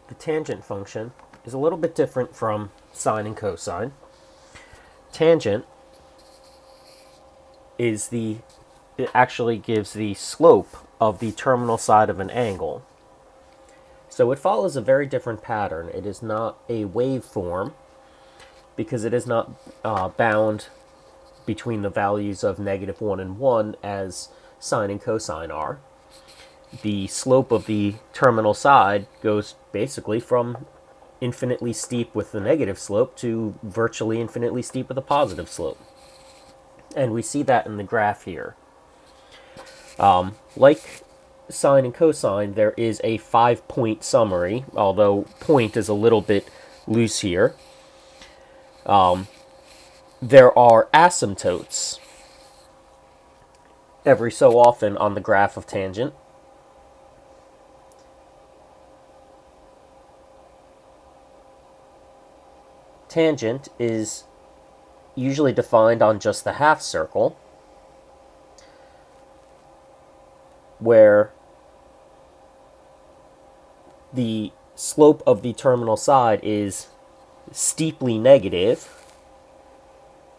the tangent function is a little bit different from sine and cosine. Tangent is it actually gives the slope of the terminal side of an angle. So it follows a very different pattern. It is not a waveform because it is not bound between the values of -1 and 1 as sine and cosine are. The slope of the terminal side goes basically from infinitely steep with the negative slope to virtually infinitely steep with a positive slope. And we see that in the graph here. Like sine and cosine, there is a 5-point summary, although point is a little bit loose here. There are asymptotes every so often on the graph of tangent. Tangent is usually defined on just the half circle, where the slope of the terminal side is steeply negative,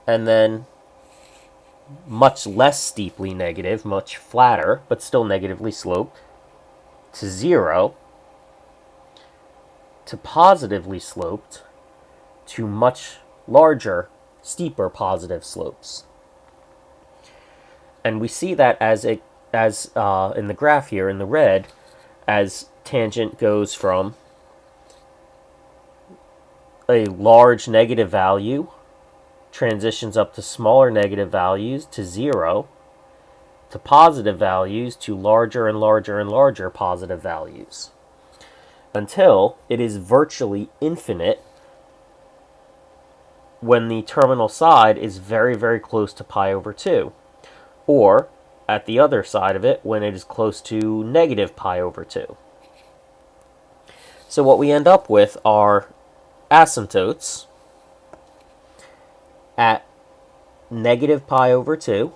and then much less steeply negative, much flatter, but still negatively sloped, to 0, to positively sloped, to much larger, steeper positive slopes. And we see that as in the graph here in the red, as tangent goes from a large negative value, transitions up to smaller negative values to 0, to positive values to larger and larger and larger positive values, until it is virtually infinite when the terminal side is very, very close to pi over 2, or at the other side of it when it is close to negative pi over 2. So what we end up with are asymptotes at negative pi over 2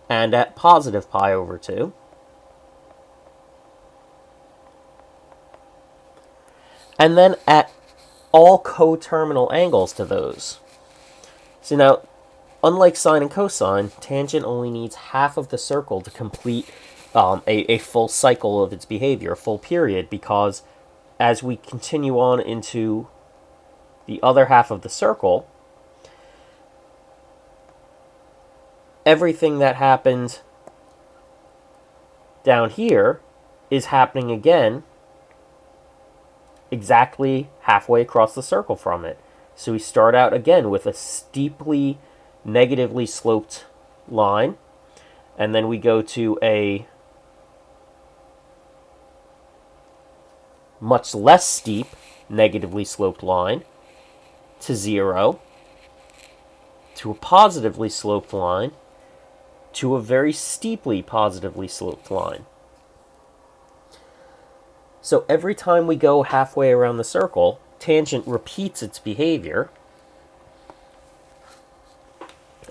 and at positive pi over 2, and then at all coterminal angles to those. So now, unlike sine and cosine, tangent only needs half of the circle to complete a full cycle of its behavior, a full period, because as we continue on into the other half of the circle, everything that happened down here is happening again exactly halfway across the circle from it. So we start out again with a steeply negatively sloped line, and then we go to a much less steep negatively sloped line, to 0, to a positively sloped line, to a very steeply positively sloped line. So every time we go halfway around the circle, tangent repeats its behavior,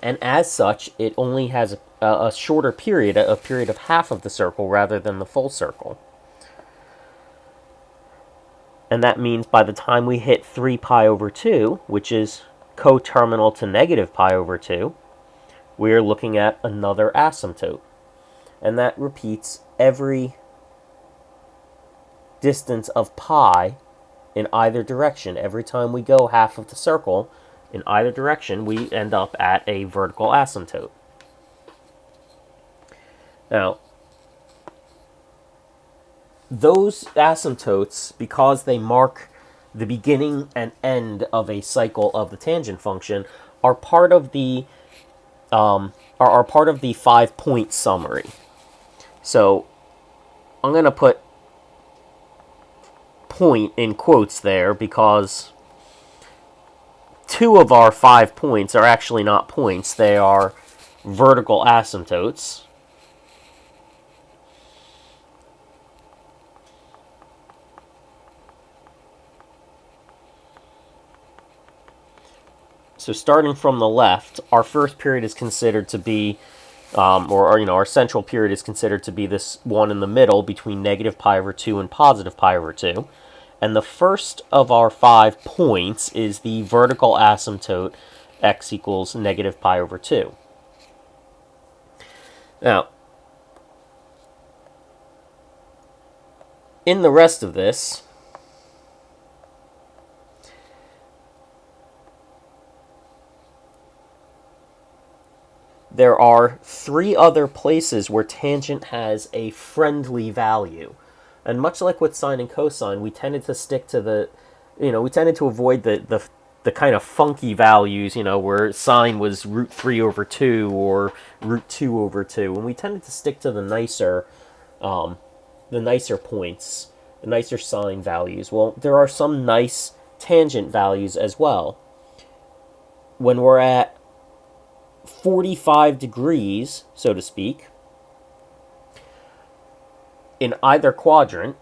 and as such, it only has a shorter period, a period of half of the circle rather than the full circle. And that means by the time we hit 3 pi over 2, which is coterminal to negative pi over 2, we're looking at another asymptote. And that repeats every distance of pi in either direction. Every time we go half of the circle in either direction, we end up at a vertical asymptote. Now, those asymptotes, because they mark the beginning and end of a cycle of the tangent function, are part of the 5-point summary. So I'm going to put point in quotes there because 2 of our 5 points are actually not points. They are vertical asymptotes. So starting from the left, our first period is considered to be or our central period is considered to be this one in the middle between negative pi over 2 and positive pi over 2. And the first of our 5 points is the vertical asymptote x equals negative pi over 2. Now, in the rest of this, there are 3 other places where tangent has a friendly value. And much like with sine and cosine, we tended to stick to we tended to avoid the kind of funky values, where sine was root 3 over 2 or root 2 over 2. And we tended to stick to the nicer points, the nicer sine values. Well, there are some nice tangent values as well. When we're at 45 degrees, so to speak, in either quadrant,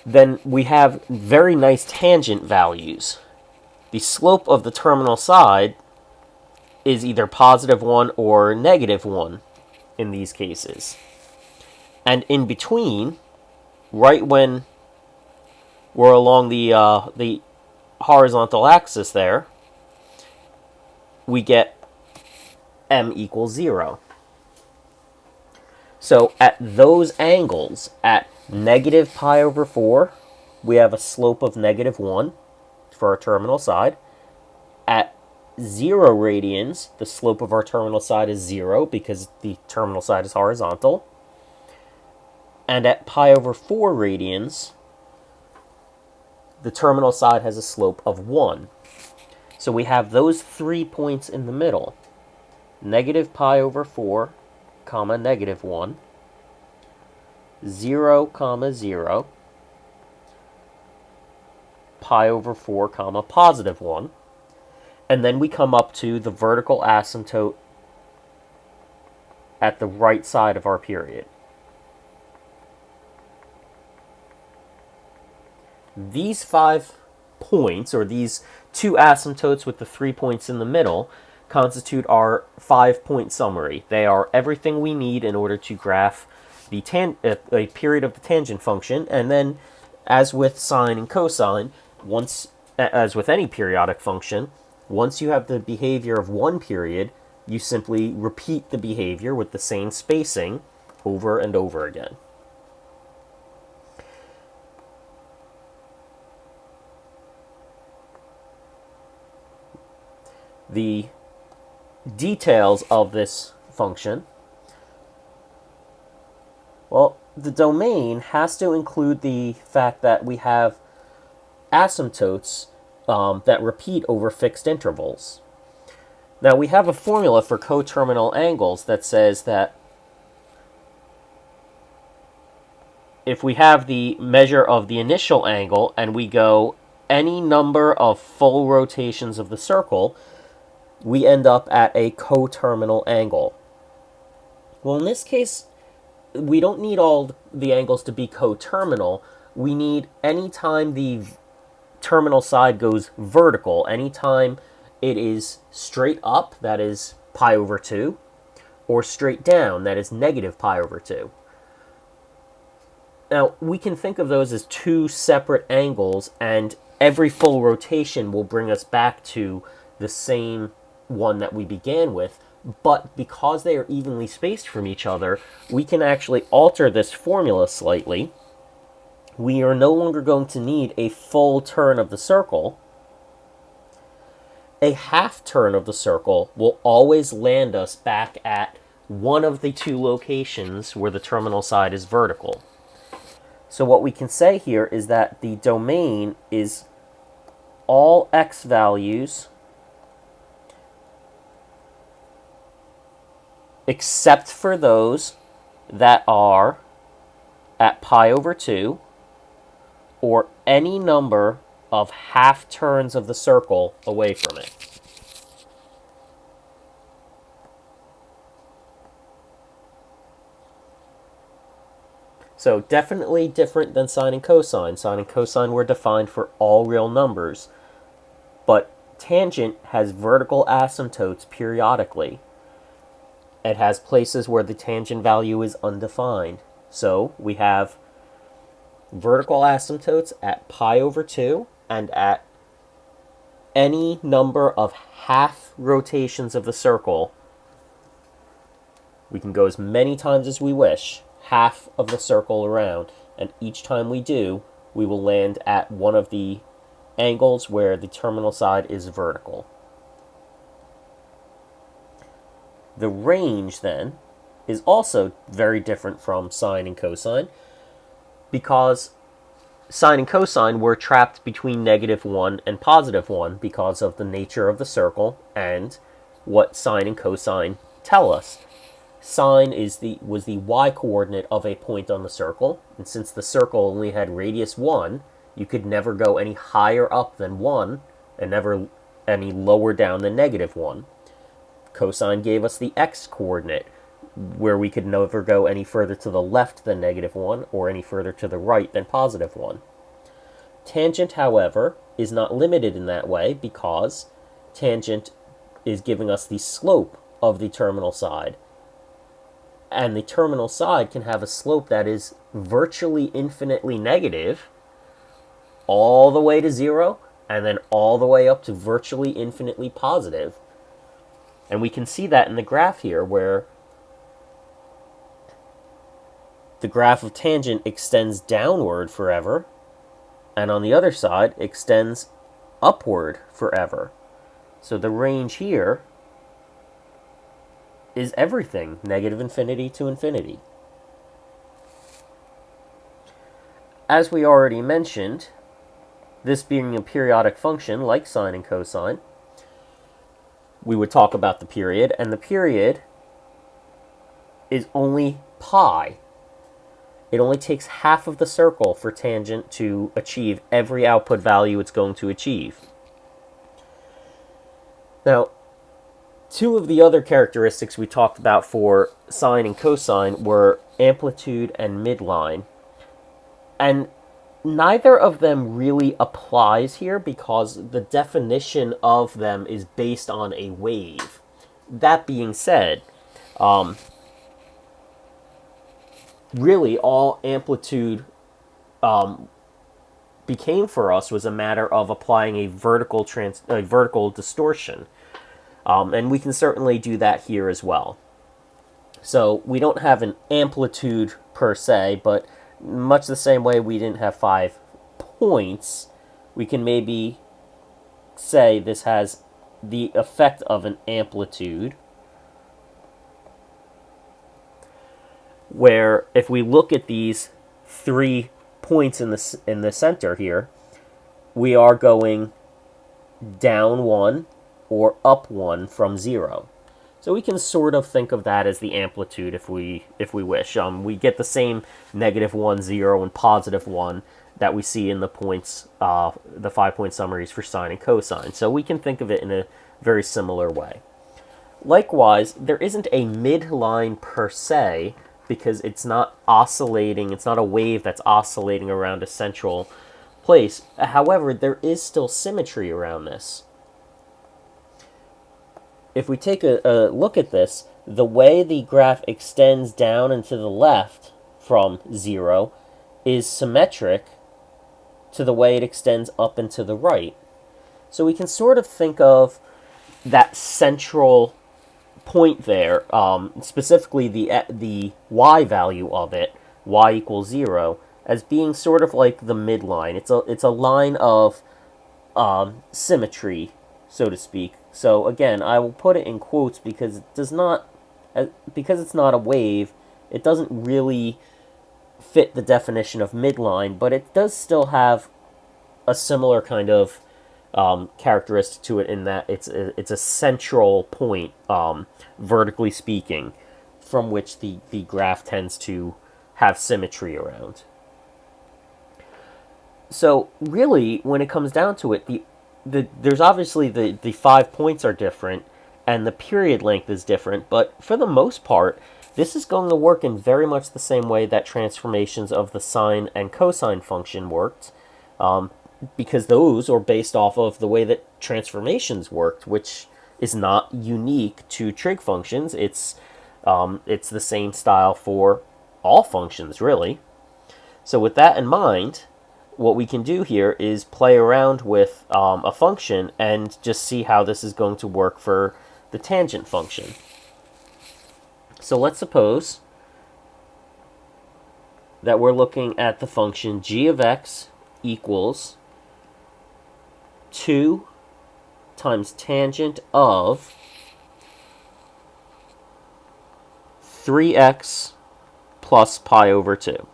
then we have very nice tangent values. The slope of the terminal side is either positive 1 or negative 1 in these cases. And in between, right when we're along the horizontal axis there, we get m equals 0. So at those angles, at negative pi over 4, we have a slope of negative 1 for our terminal side. At 0 radians, the slope of our terminal side is 0 because the terminal side is horizontal. And at pi over 4 radians, the terminal side has a slope of 1. So we have those 3 points in the middle. Negative pi over 4, comma, negative 1. 0, comma, 0. Pi over 4, comma, positive 1. And then we come up to the vertical asymptote at the right side of our period. These 5 points, or these 2 asymptotes with the 3 points in the middle, constitute our 5-point summary. They are everything we need in order to graph a period of the tangent function. And then, as with sine and cosine, as with any periodic function, once you have the behavior of one period, you simply repeat the behavior with the same spacing over and over again. The details of this function, well, the domain has to include the fact that we have asymptotes that repeat over fixed intervals. Now, we have a formula for coterminal angles that says that if we have the measure of the initial angle and we go any number of full rotations of the circle, we end up at a coterminal angle. Well, in this case, we don't need all the angles to be coterminal. We need any time the terminal side goes vertical, anytime it is straight up, that is pi over 2, or straight down, that is negative pi over 2. Now, we can think of those as 2 separate angles, and every full rotation will bring us back to the same one that we began with, but because they are evenly spaced from each other, we can actually alter this formula slightly. We are no longer going to need a full turn of the circle. A half turn of the circle will always land us back at one of the 2 locations where the terminal side is vertical. So what we can say here is that the domain is all x values except for those that are at pi over 2 or any number of half turns of the circle away from it. So definitely different than sine and cosine. Sine and cosine were defined for all real numbers, but tangent has vertical asymptotes periodically. It has places where the tangent value is undefined. So we have vertical asymptotes at pi over 2 and at any number of half rotations of the circle. We can go as many times as we wish, half of the circle around, and each time we do, we will land at one of the angles where the terminal side is vertical. The range, then, is also very different from sine and cosine, because sine and cosine were trapped between -1 and +1 because of the nature of the circle and what sine and cosine tell us. Sine was the y-coordinate of a point on the circle, and since the circle only had radius 1, you could never go any higher up than 1 and never any lower down than -1. Cosine gave us the x-coordinate, where we could never go any further to the left than -1 or any further to the right than +1. Tangent, however, is not limited in that way because tangent is giving us the slope of the terminal side. And the terminal side can have a slope that is virtually infinitely negative all the way to 0 and then all the way up to virtually infinitely positive. And we can see that in the graph here, where the graph of tangent extends downward forever, and on the other side extends upward forever. So the range here is everything, -infinity to infinity. As we already mentioned, this being a periodic function like sine and cosine, we would talk about the period, and the period is only pi. It only takes half of the circle for tangent to achieve every output value it's going to achieve. Now, two of the other characteristics we talked about for sine and cosine were amplitude and midline. And neither of them really applies here because the definition of them is based on a wave. That being said, really all amplitude became for us was a matter of applying a vertical distortion. And we can certainly do that here as well. So we don't have an amplitude per se, but much the same way we didn't have 5 points, we can maybe say this has the effect of an amplitude, where if we look at these 3 points in the center here, we are going down 1 or up 1 from 0. So we can sort of think of that as the amplitude if we wish. We get the same -1, 0, and +1 that we see in the points, the 5-point summaries for sine and cosine. So we can think of it in a very similar way. Likewise, there isn't a midline per se because it's not oscillating. It's not a wave that's oscillating around a central place. However, there is still symmetry around this. If we take a look at this, the way the graph extends down and to the left from 0 is symmetric to the way it extends up and to the right. So we can sort of think of that central point there, specifically the y value of it, y equals 0, as being sort of like the midline. It's a line of symmetry, so to speak. So again, I will put it in quotes because it's not a wave, it doesn't really fit the definition of midline, but it does still have a similar kind of characteristic to it in that it's a central point, vertically speaking, from which the graph tends to have symmetry around. So really, when it comes down to it, there's obviously the 5 points are different, and the period length is different, but for the most part, This is going to work in very much the same way that transformations of the sine and cosine function worked, because those are based off of the way that transformations worked, which is not unique to trig functions. It's the same style for all functions, really. So with that in mind, what we can do here is play around with a function and just see how this is going to work for the tangent function. So let's suppose that we're looking at the function g of x equals 2 times tangent of 3x plus pi over 2.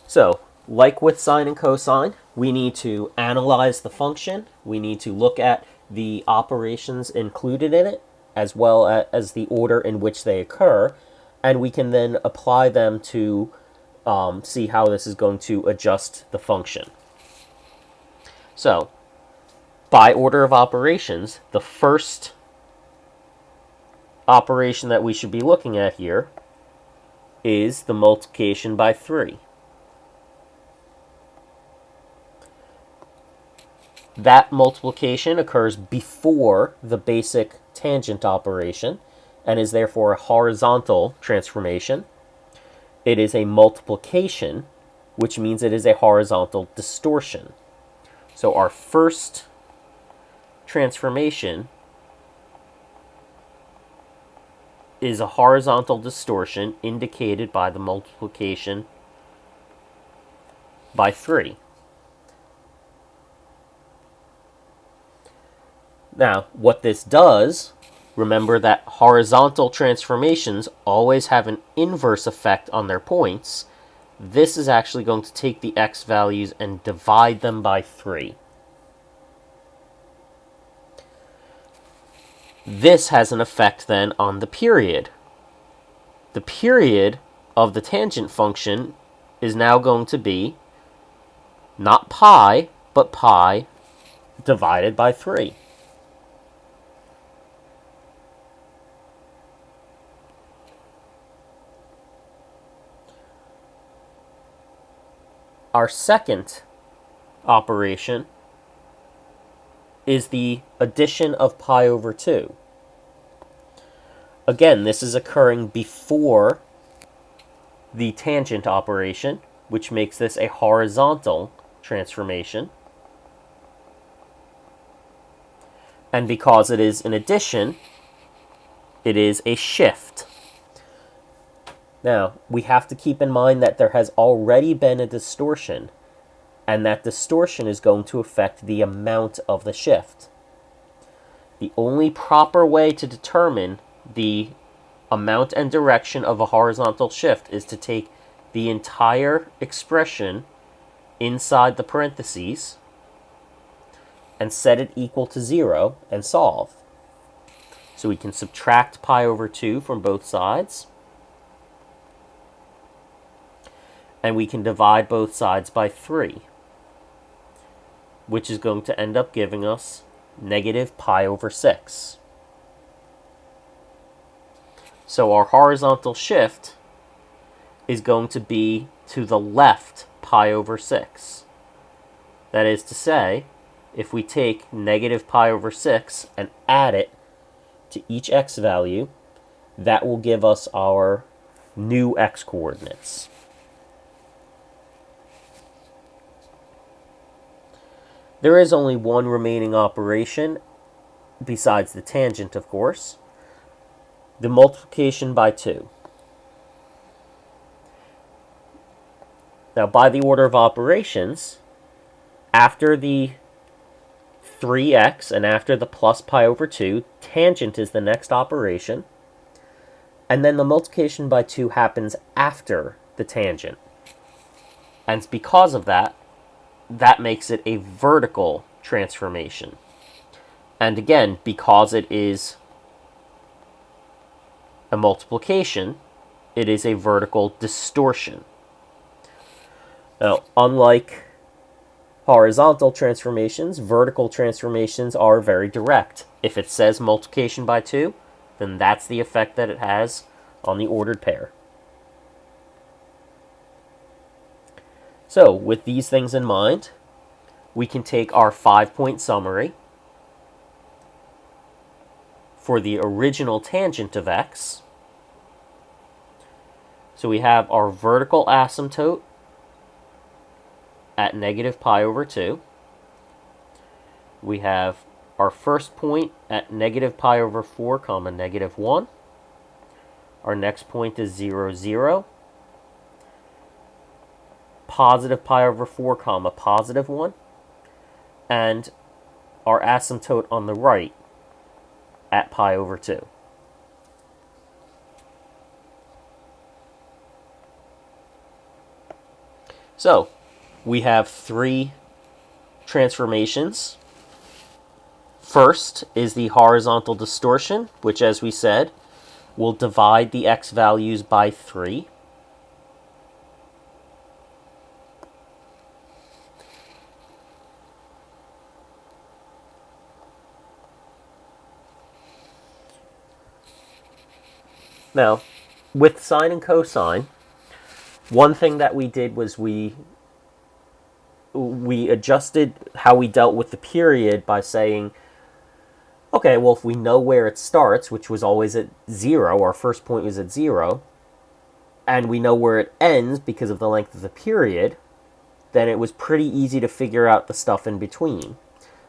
So, like with sine and cosine, we need to analyze the function. We need to look at the operations included in it, as well as the order in which they occur, and we can then apply them to see how this is going to adjust the function. So, by order of operations, the first operation that we should be looking at here is the multiplication by 3. That multiplication occurs before the basic tangent operation and is therefore a horizontal transformation. It is a multiplication, which means it is a horizontal distortion. So our first transformation is a horizontal distortion indicated by the multiplication by 3. Now, what this does, remember that horizontal transformations always have an inverse effect on their points. This is actually going to take the x values and divide them by 3. This has an effect then on the period. The period of the tangent function is now going to be not pi, but pi divided by 3. Our second operation is the addition of pi over 2. Again, this is occurring before the tangent operation, which makes this a horizontal transformation. And because it is an addition, it is a shift. Now, we have to keep in mind that there has already been a distortion, and that distortion is going to affect the amount of the shift. The only proper way to determine the amount and direction of a horizontal shift is to take the entire expression inside the parentheses and set it equal to 0 and solve. So we can subtract pi over 2 from both sides, and we can divide both sides by 3, which is going to end up giving us negative pi over 6. So our horizontal shift is going to be to the left pi over 6. That is to say, if we take negative pi over 6 and add it to each x value, that will give us our new x coordinates. There is only one remaining operation, besides the tangent, of course, the multiplication by 2. Now, by the order of operations, after the 3x and after the plus pi over 2, tangent is the next operation, and then the multiplication by 2 happens after the tangent. And because of that, that makes it a vertical transformation. And again, because it is a multiplication, it is a vertical distortion. Now, unlike Horizontal transformations, vertical transformations are very direct. If it says multiplication by 2, then that's the effect that it has on the ordered pair. So, with these things in mind, we can take our 5-point summary for the original tangent of x. So we have our vertical asymptote at negative pi over 2. We have our first point at negative pi over 4 comma negative 1. Our next point is 0, 0. Positive pi over 4 comma positive 1. And our asymptote on the right at pi over 2. So, we have 3 transformations. First is the horizontal distortion, which, as we said, will divide the x values by 3. Now, with sine and cosine, one thing that we did was we adjusted how we dealt with the period by saying, okay, well, if we know where it starts, which was always at 0, our first point was at 0, and we know where it ends because of the length of the period, then it was pretty easy to figure out the stuff in between.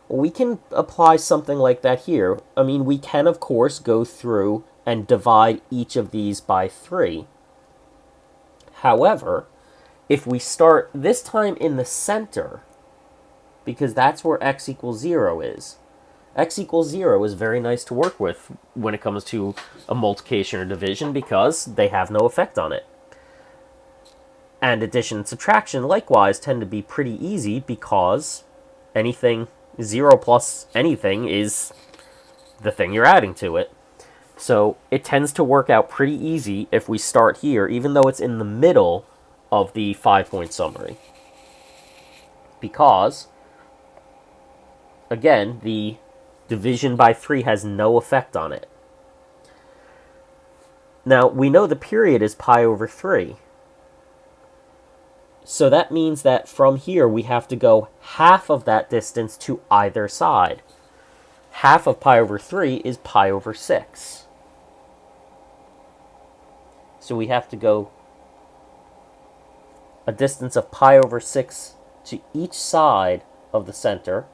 Well, we can apply something like that here. I mean, we can, of course, go through and divide each of these by 3. However, if we start this time in the center, because that's where x equals 0 is, x equals 0 is very nice to work with when it comes to a multiplication or division because they have no effect on it. And addition and subtraction likewise tend to be pretty easy because anything 0 plus anything is the thing you're adding to it. So it tends to work out pretty easy if we start here, even though it's in the middle of the 5-point summary. Because, again, the division by 3 has no effect on it. Now, we know the period is pi over 3. So that means that from here we have to go half of that distance to either side. Half of pi over 3 is pi over 6. So we have to go a distance of pi over 6 to each side of the center,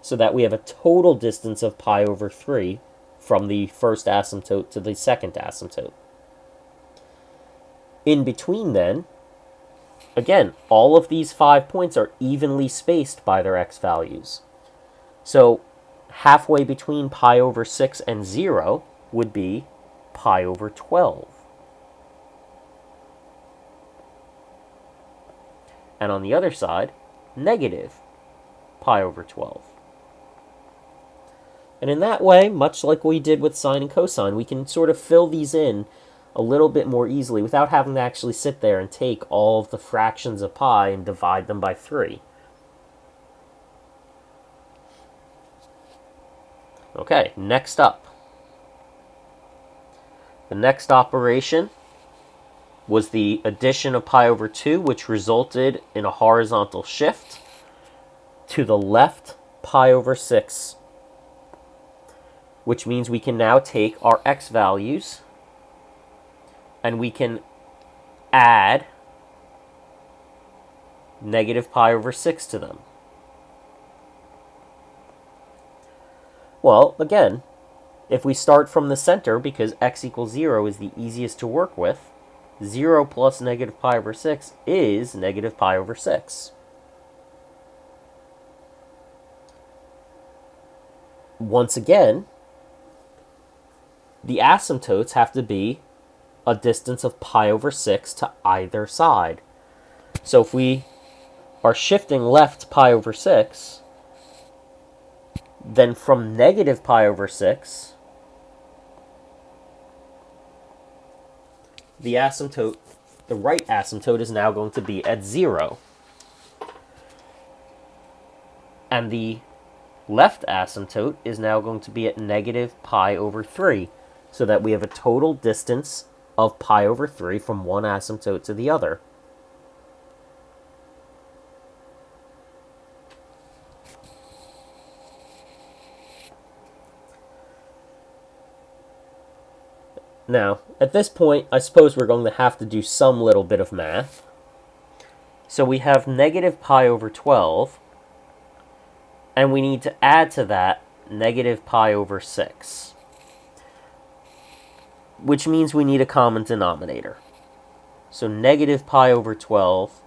so that we have a total distance of pi over 3 from the first asymptote to the second asymptote. In between then, again, all of these 5 points are evenly spaced by their x values. So halfway between pi over 6 and 0 would be pi over 12. And on the other side, negative pi over 12. And in that way, much like we did with sine and cosine, we can sort of fill these in a little bit more easily without having to actually sit there and take all of the fractions of pi and divide them by 3. Okay, next up. The next operation was the addition of pi over 2, which resulted in a horizontal shift to the left pi over 6, which means we can now take our x values and we can add negative pi over 6 to them. Well, again, if we start from the center, because x equals 0 is the easiest to work with, 0 plus negative pi over 6 is negative pi over 6. Once again, the asymptotes have to be a distance of pi over 6 to either side. So if we are shifting left pi over 6, then from negative pi over 6, the right asymptote is now going to be at 0. And the left asymptote is now going to be at negative pi over 3, so that we have a total distance of pi over 3 from one asymptote to the other. Now, at this point, I suppose we're going to have to do some little bit of math. So we have negative pi over 12, and we need to add to that negative pi over 6, which means we need a common denominator. So negative pi over 12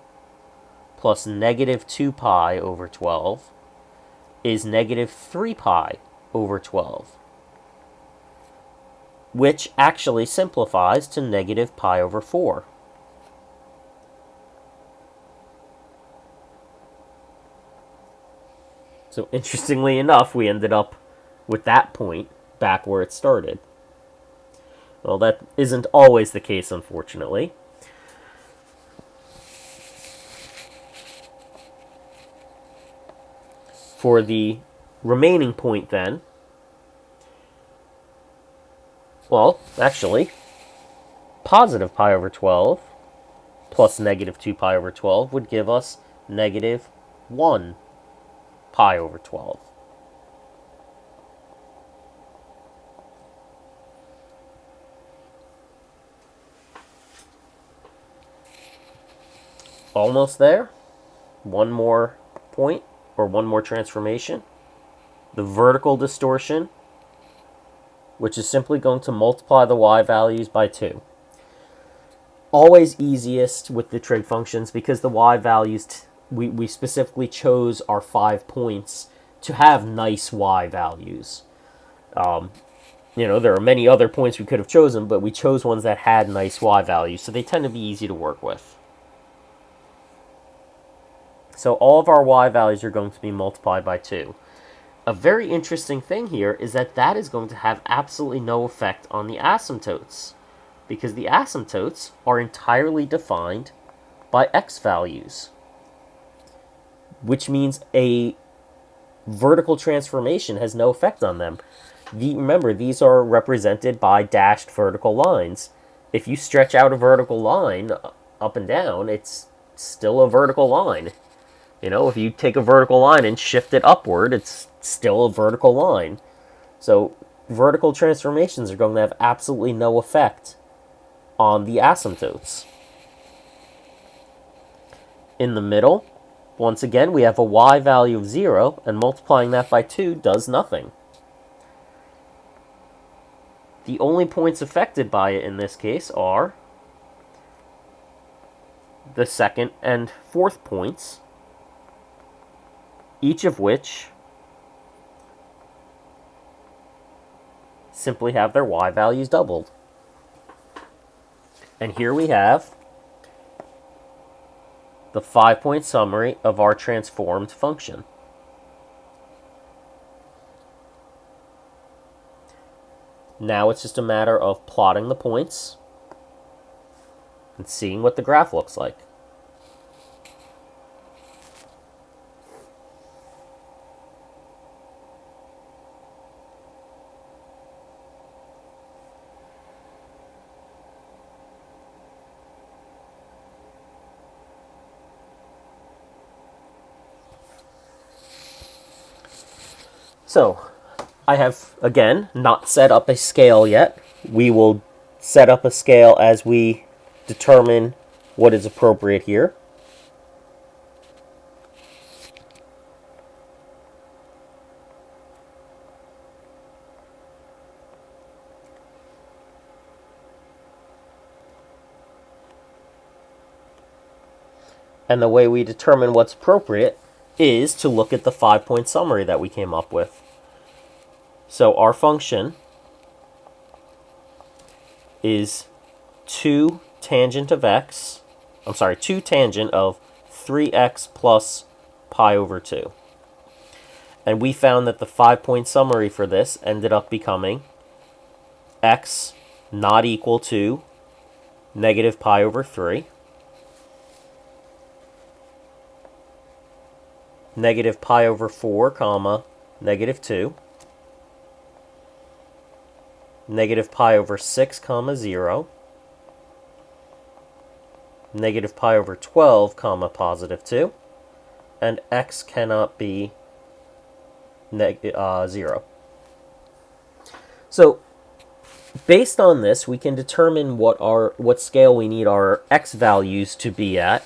plus negative 2 pi over 12 is negative 3 pi over 12. Which actually simplifies to negative pi over 4. So interestingly enough, we ended up with that point back where it started. Well, that isn't always the case, unfortunately. For the remaining point then, well, actually, positive pi over 12 plus negative 2 pi over 12 would give us negative 1 pi over 12. Almost there. One more point, or one more transformation. The vertical distortion, which is simply going to multiply the y values by 2. Always easiest with the trig functions because the y values, we specifically chose our 5 points to have nice y values. There are many other points we could have chosen, but we chose ones that had nice y values, so they tend to be easy to work with. So all of our y values are going to be multiplied by 2. A very interesting thing here is that that is going to have absolutely no effect on the asymptotes, because the asymptotes are entirely defined by x values, which means a vertical transformation has no effect on them. Remember, these are represented by dashed vertical lines. If you stretch out a vertical line up and down, it's still a vertical line. If you take a vertical line and shift it upward, it's still a vertical line. So vertical transformations are going to have absolutely no effect on the asymptotes. In the middle, once again, we have a y value of 0, and multiplying that by 2 does nothing. The only points affected by it in this case are the second and fourth points, each of which simply have their y values doubled. And here we have the 5-point summary of our transformed function. Now it's just a matter of plotting the points and seeing what the graph looks like. So, I have, again, not set up a scale yet. We will set up a scale as we determine what is appropriate here. And the way we determine what's appropriate is to look at the 5-point summary that we came up with. So our function is 2 tangent of 3x plus pi over 2. And we found that the 5-point summary for this ended up becoming x not equal to negative pi over 3, negative pi over 4, comma, negative 2, negative pi over 6, comma, 0, negative pi over 12, comma, positive 2, and x cannot be 0. So based on this, we can determine what scale we need our x values to be at.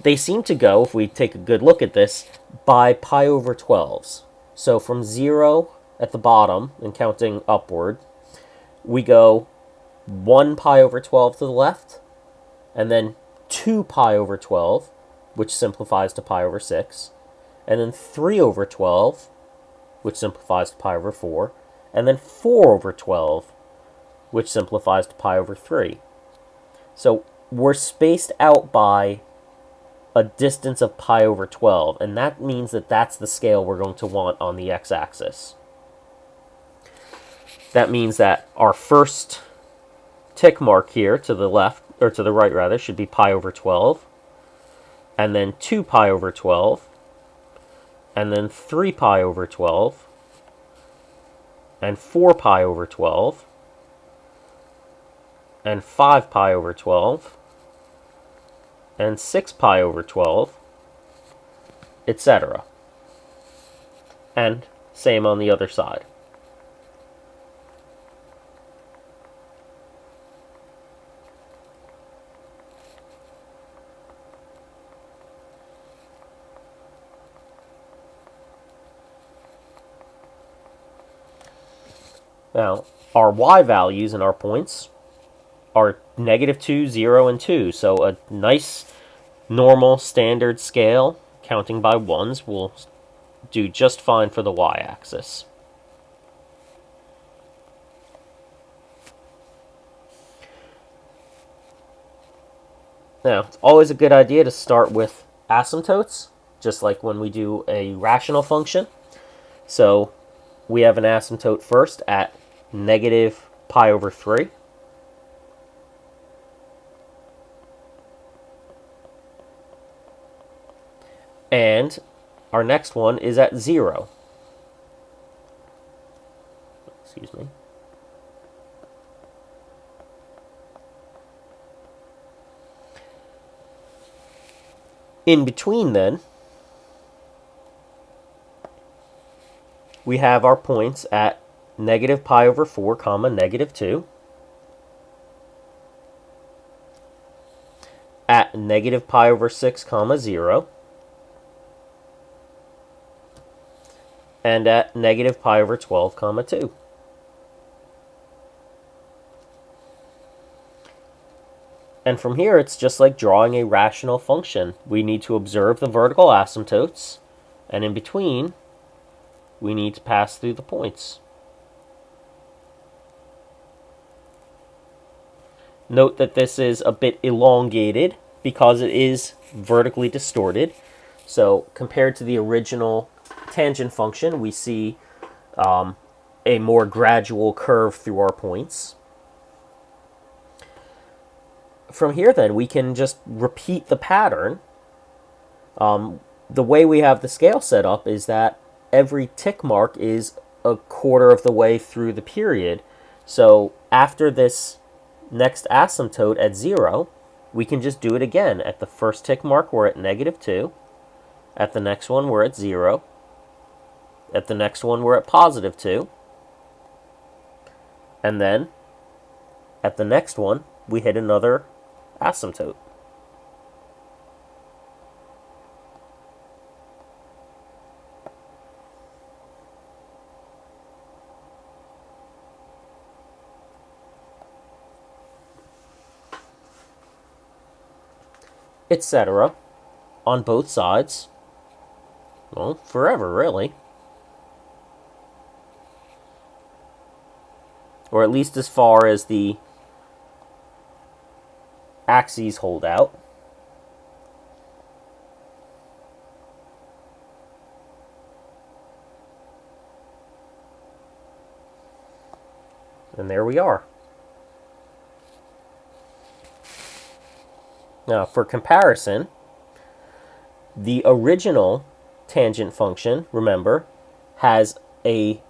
They seem to go, if we take a good look at this, by pi over 12s. So from 0 at the bottom, and counting upward, we go 1 pi over 12 to the left, and then 2 pi over 12, which simplifies to pi over 6, and then 3 over 12, which simplifies to pi over 4, and then 4 over 12, which simplifies to pi over 3. So we're spaced out by a distance of pi over 12, and that means that that's the scale we're going to want on the x-axis. That means that our first tick mark here to the left, or to the right rather, should be pi over 12, and then 2 pi over 12, and then 3 pi over 12, and 4 pi over 12, and 5 pi over 12, and 6 pi over 12, etc. And same on the other side. Now, our y values and our points are negative 2, 0, and 2. So a nice, normal, standard scale, counting by ones, will do just fine for the y-axis. Now, it's always a good idea to start with asymptotes, just like when we do a rational function. So we have an asymptote first at negative pi over 3. And our next one is at 0. Excuse me. In between, then, we have our points at negative pi over 4, comma, negative 2, at negative pi over 6, comma, 0, and at negative pi over 12, comma, 2. And from here, it's just like drawing a rational function. We need to observe the vertical asymptotes, and in between, we need to pass through the points. Note that this is a bit elongated because it is vertically distorted. So compared to the original tangent function, we see a more gradual curve through our points. From here, then, we can just repeat the pattern. The way we have the scale set up is that every tick mark is a quarter of the way through the period. So after this next asymptote at 0, we can just do it again. At the first tick mark, we're at negative 2. At the next one, we're at 0. At the next one, we're at positive 2. And then, at the next one, we hit another asymptote. Etc. on both sides. Well, forever, really. Or at least as far as the axes hold out. And there we are. Now, for comparison, The original tangent function, remember, has a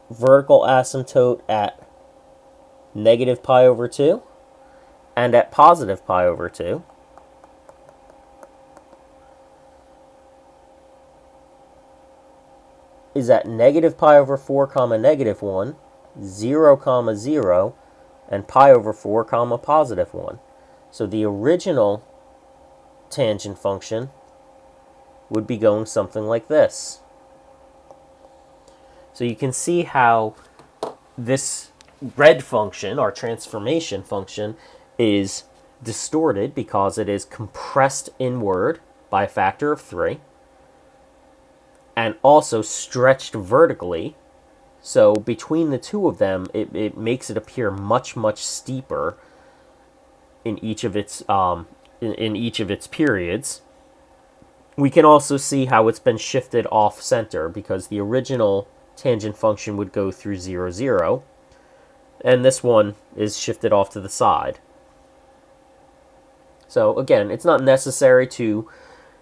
vertical asymptote at negative pi over 2 and at positive pi over 2. Is at negative pi over 4 comma negative 1, 0 comma 0, and pi over 4 comma positive 1. So the original tangent function would be going something like this. So you can see how this red function, our transformation function, is distorted because it is compressed inward by a factor of 3 and also stretched vertically. So between the two of them, it makes it appear much, much steeper in each of its periods. We can also see how it's been shifted off center because the original tangent function would go through 0, 0, and this one is shifted off to the side. So again, it's not necessary to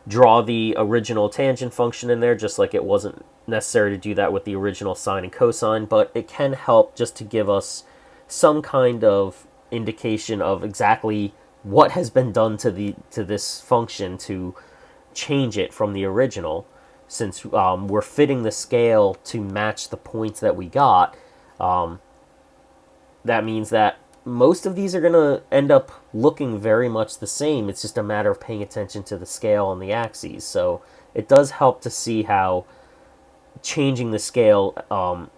draw the original tangent function in there, just like it wasn't necessary to do that with the original sine and cosine, but it can help just to give us some kind of indication of exactly what has been done to this function to change it from the original. Since we're fitting the scale to match the points that we got, that means that most of these are going to end up looking very much the same. It's just a matter of paying attention to the scale and the axes. So it does help to see how changing the scale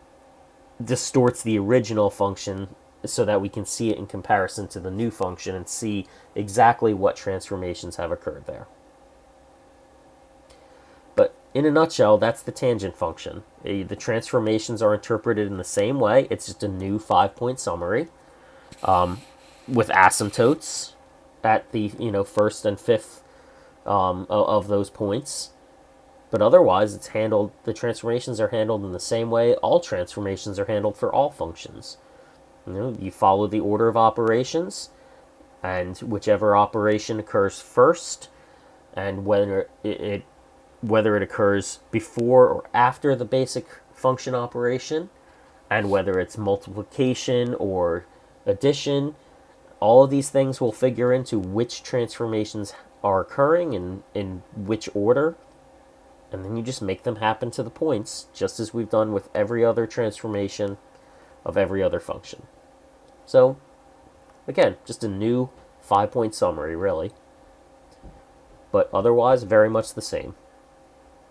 distorts the original function so that we can see it in comparison to the new function and see exactly what transformations have occurred there. But in a nutshell, that's the tangent function. The transformations are interpreted in the same way. It's just a new 5-point summary. With asymptotes at the first and fifth of those points, but otherwise it's handled. The transformations are handled in the same way. All transformations are handled for all functions. You follow the order of operations, and whichever operation occurs first, and whether it occurs before or after the basic function operation, and whether it's multiplication or addition, all of these things will figure into which transformations are occurring and in which order, and then you just make them happen to the points, just as we've done with every other transformation of every other function. So, again, just a new 5-point summary, really, but otherwise very much the same.